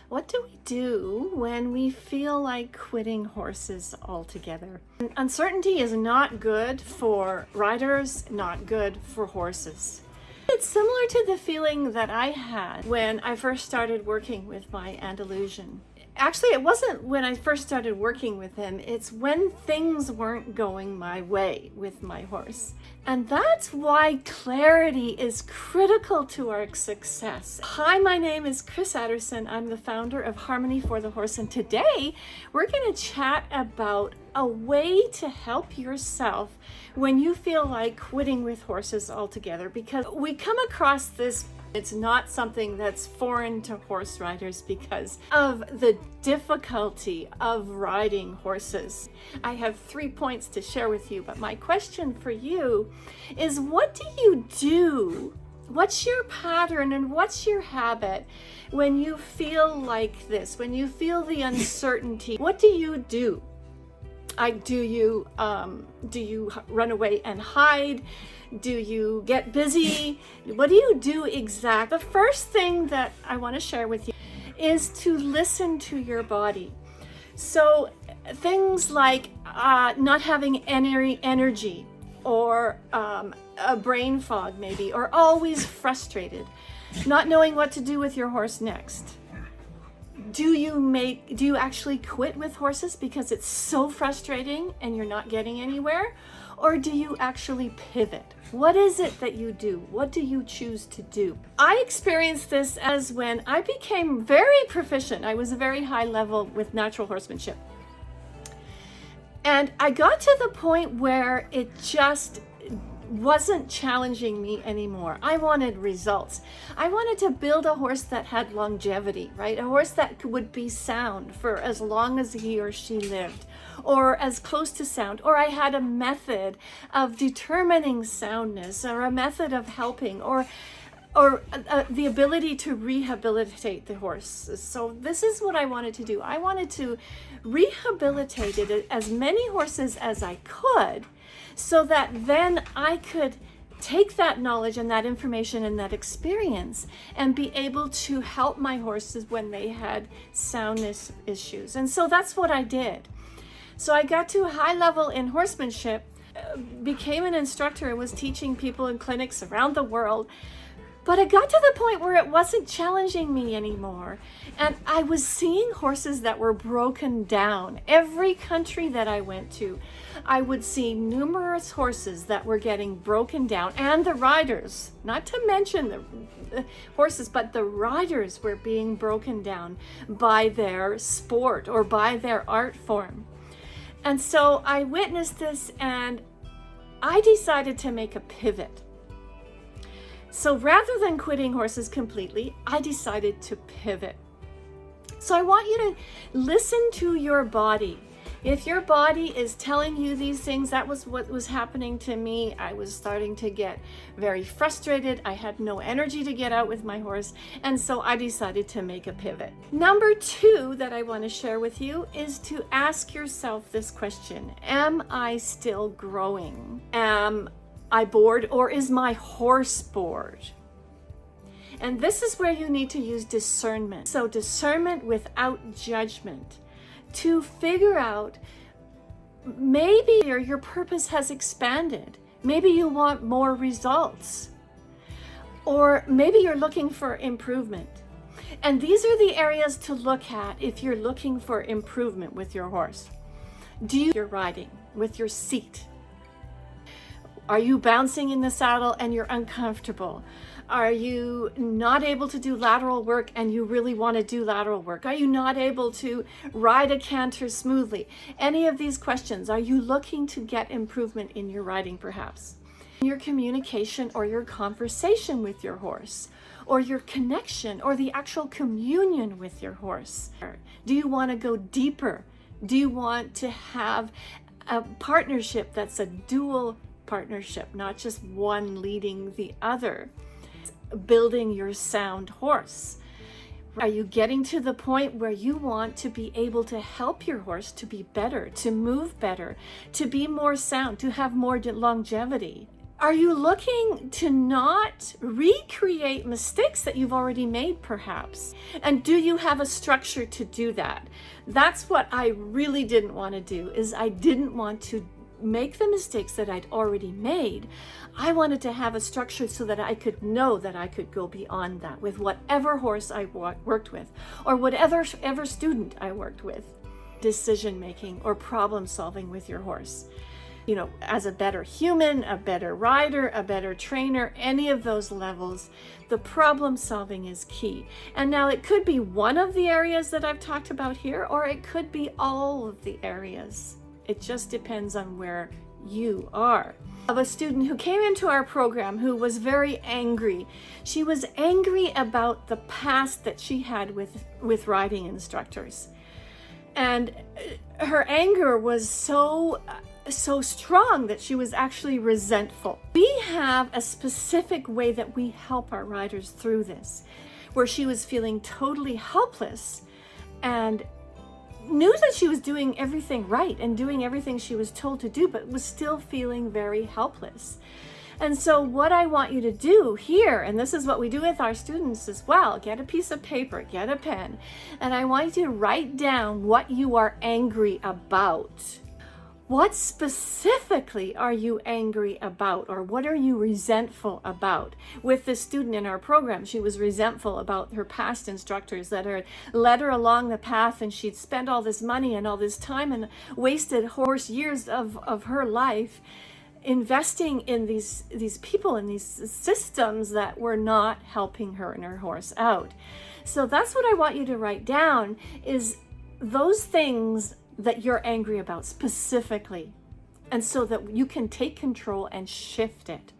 What do we do when we feel like quitting horses altogether? Uncertainty is not good for riders, not good for horses. It's similar to the feeling that I had when I first started working with my Andalusian. Actually, it wasn't when I first started working with him. It's when things weren't going my way with my horse. And that's why clarity is critical to our success. Hi, my name is Chris Adderson. I'm the founder of Harmony for the Horse. And today we're going to chat about a way to help yourself when you feel like quitting with horses altogether, because we come across this. It's not something that's foreign to horse riders because of the difficulty of riding horses. I have 3 points to share with you, but my question for you is, what do you do? What's your pattern and what's your habit when you feel like this, when you feel the uncertainty? What do you do? Do you run away and hide? Do you get busy? What do you do exactly? The first thing that I want to share with you is to listen to your body. So things like not having any energy, or a brain fog maybe, or always frustrated, not knowing what to do with your horse next. Do you actually quit with horses because it's so frustrating and you're not getting anywhere? Or do you actually pivot? What is it that you do? What do you choose to do? I experienced this as when I became very proficient. I was a very high level with natural horsemanship. And I got to the point where it just wasn't challenging me anymore. I wanted results. I wanted to build a horse that had longevity, right? A horse that would be sound for as long as he or she lived, or as close to sound, or I had a method of determining soundness, or a method of helping, or the ability to rehabilitate the horse. So this is what I wanted to do. I wanted to rehabilitate as many horses as I could, so that then I could take that knowledge and that information and that experience and be able to help my horses when they had soundness issues. And so that's what I did. So I got to a high level in horsemanship, became an instructor, and was teaching people in clinics around the world. But I got to the point where it wasn't challenging me anymore. And I was seeing horses that were broken down. Every country that I went to, I would see numerous horses that were getting broken down. And the riders, not to mention the horses, but the riders were being broken down by their sport or by their art form. And so I witnessed this, and I decided to make a pivot. So rather than quitting horses completely, I decided to pivot. So I want you to listen to your body. If your body is telling you these things, that was what was happening to me. I was starting to get very frustrated. I had no energy to get out with my horse. And so I decided to make a pivot. Number 2 that I want to share with you is to ask yourself this question: am I still growing? Am I bored, or is my horse bored? And this is where you need to use discernment. So discernment without judgment, to figure out, maybe your purpose has expanded. Maybe you want more results, or maybe you're looking for improvement. And these are the areas to look at if you're looking for improvement with your horse. You're riding with your seat? Are you bouncing in the saddle and you're uncomfortable? Are you not able to do lateral work and you really want to do lateral work? Are you not able to ride a canter smoothly? Any of these questions. Are you looking to get improvement in your riding, perhaps? Your communication or your conversation with your horse, or your connection or the actual communion with your horse. Do you want to go deeper? Do you want to have a partnership that's a dual partnership, not just one leading the other? Building your sound horse. Are you getting to the point where you want to be able to help your horse to be better, to move better, to be more sound, to have more longevity? Are you looking to not recreate mistakes that you've already made, perhaps? And do you have a structure to do that? That's what I really didn't want to do, is I didn't want to make the mistakes that I'd already made. I wanted to have a structure so that I could know that I could go beyond that with whatever horse I worked with, or whatever student I worked with. Decision making or problem solving with your horse. As a better human, a better rider, a better trainer, any of those levels, the problem solving is key. And now it could be one of the areas that I've talked about here, or it could be all of the areas. It just depends on where you are. Of a student who came into our program who was very angry. She was angry about the past that she had with riding instructors. And her anger was so strong that she was actually resentful. We have a specific way that we help our riders through this, where she was feeling totally helpless and knew that she was doing everything right and doing everything she was told to do, but was still feeling very helpless. And so what I want you to do here, and this is what we do with our students as well, get a piece of paper, get a pen, and I want you to write down what you are angry about. What specifically are you angry about, or what are you resentful about? With the student in our program, she was resentful about her past instructors that had led her along the path, and she'd spent all this money and all this time and wasted horse years of her life investing in these people and these systems that were not helping her and her horse out. So that's what I want you to write down, is those things that you're angry about specifically, and so that you can take control and shift it.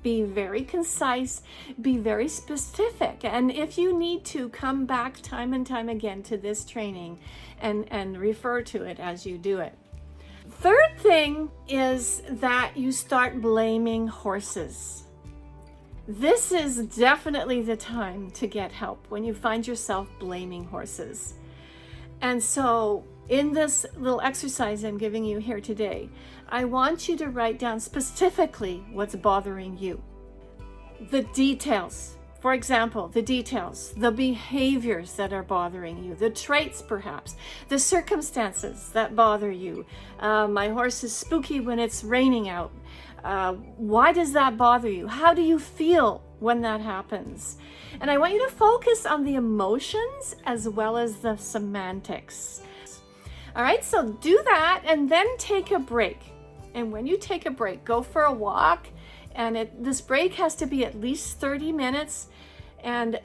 Be very concise, be very specific, and if you need to, come back time and time again to this training and refer to it as you do it. Third thing is that you start blaming horses. This is definitely the time to get help when you find yourself blaming horses. And so in this little exercise I'm giving you here today, I want you to write down specifically what's bothering you. The details. For example, the details, the behaviors that are bothering you, the traits perhaps, the circumstances that bother you. My horse is spooky when it's raining out. Why does that bother you? How do you feel when that happens? And I want you to focus on the emotions as well as the semantics. All right, so do that and then take a break. And when you take a break, go for a walk. And this break has to be at least 30 minutes. And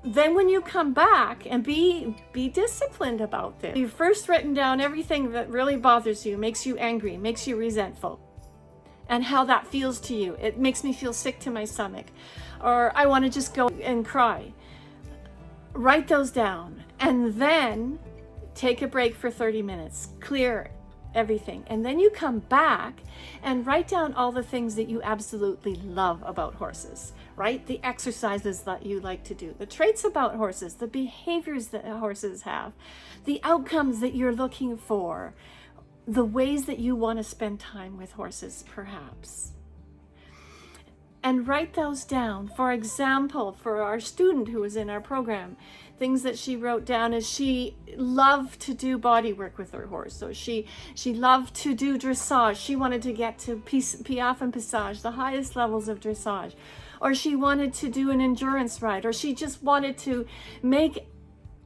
then when you come back, and be disciplined about this. You've first written down everything that really bothers you, makes you angry, makes you resentful, and how that feels to you. It makes me feel sick to my stomach, or I want to just go and cry. Write those down, and then take a break for 30 minutes. Clear everything, and then you come back and write down all the things that you absolutely love about horses, right? The exercises that you like to do, the traits about horses, the behaviors that horses have, the outcomes that you're looking for, the ways that you want to spend time with horses perhaps. And write those down. For example, for our student who was in our program, things that she wrote down is she loved to do body work with her horse. So she loved to do dressage. She wanted to get to piaffe and passage, the highest levels of dressage. Or she wanted to do an endurance ride, or she just wanted to make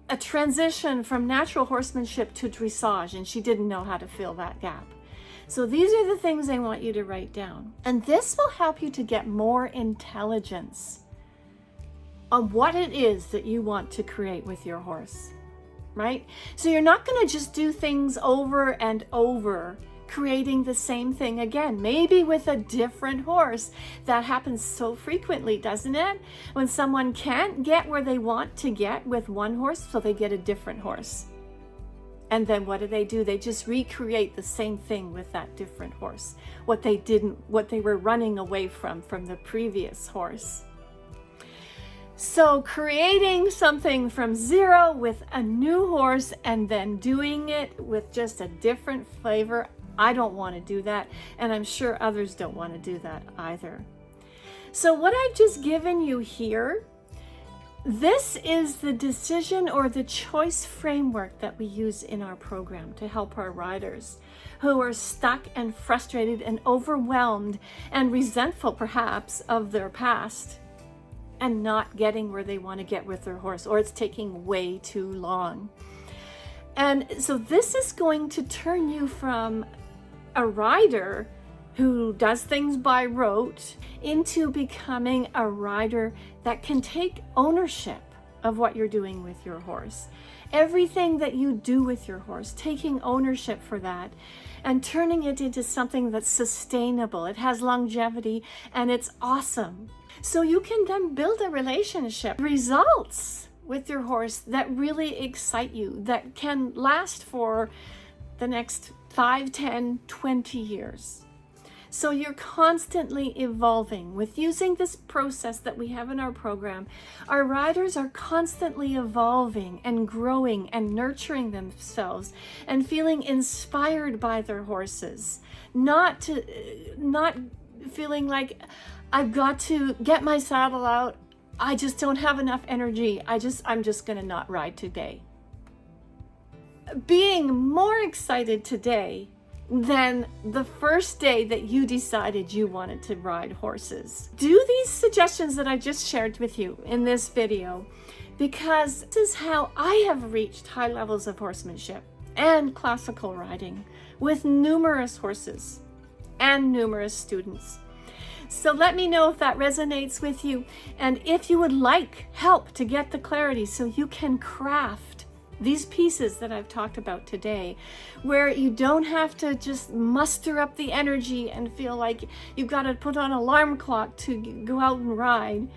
a transition from natural horsemanship to dressage, and she didn't know how to fill that gap. So these are the things I want you to write down. And this will help you to get more intelligence on what it is that you want to create with your horse, right? So you're not going to just do things over and over, creating the same thing again, maybe with a different horse. That happens so frequently, doesn't it? When someone can't get where they want to get with one horse, so they get a different horse. And then what do? They just recreate the same thing with that different horse, what they were running away from the previous horse. So creating something from zero with a new horse and then doing it with just a different flavor, I don't want to do that, and I'm sure others don't want to do that either. So what I've just given you here, this is the decision or the choice framework that we use in our program to help our riders who are stuck and frustrated and overwhelmed and resentful perhaps of their past and not getting where they want to get with their horse, or it's taking way too long. And so this is going to turn you from a rider who does things by rote into becoming a rider that can take ownership of what you're doing with your horse. Everything that you do with your horse, taking ownership for that and turning it into something that's sustainable. It has longevity and it's awesome. So you can then build a relationship, results with your horse that really excite you, that can last for the next 5, 10, 20 years. So you're constantly evolving with using this process that we have in our program. Our riders are constantly evolving and growing and nurturing themselves and feeling inspired by their horses, not feeling like I've got to get my saddle out. I just don't have enough energy. I'm just going to not ride today. Being more excited today than the first day that you decided you wanted to ride horses. Do these suggestions that I just shared with you in this video, because this is how I have reached high levels of horsemanship and classical riding with numerous horses and numerous students. So let me know if that resonates with you, and if you would like help to get the clarity so you can craft these pieces that I've talked about today, where you don't have to just muster up the energy and feel like you've got to put on an alarm clock to go out and ride.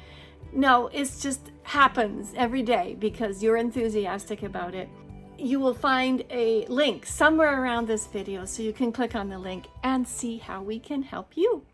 No, it just happens every day because you're enthusiastic about it. You will find a link somewhere around this video so you can click on the link and see how we can help you.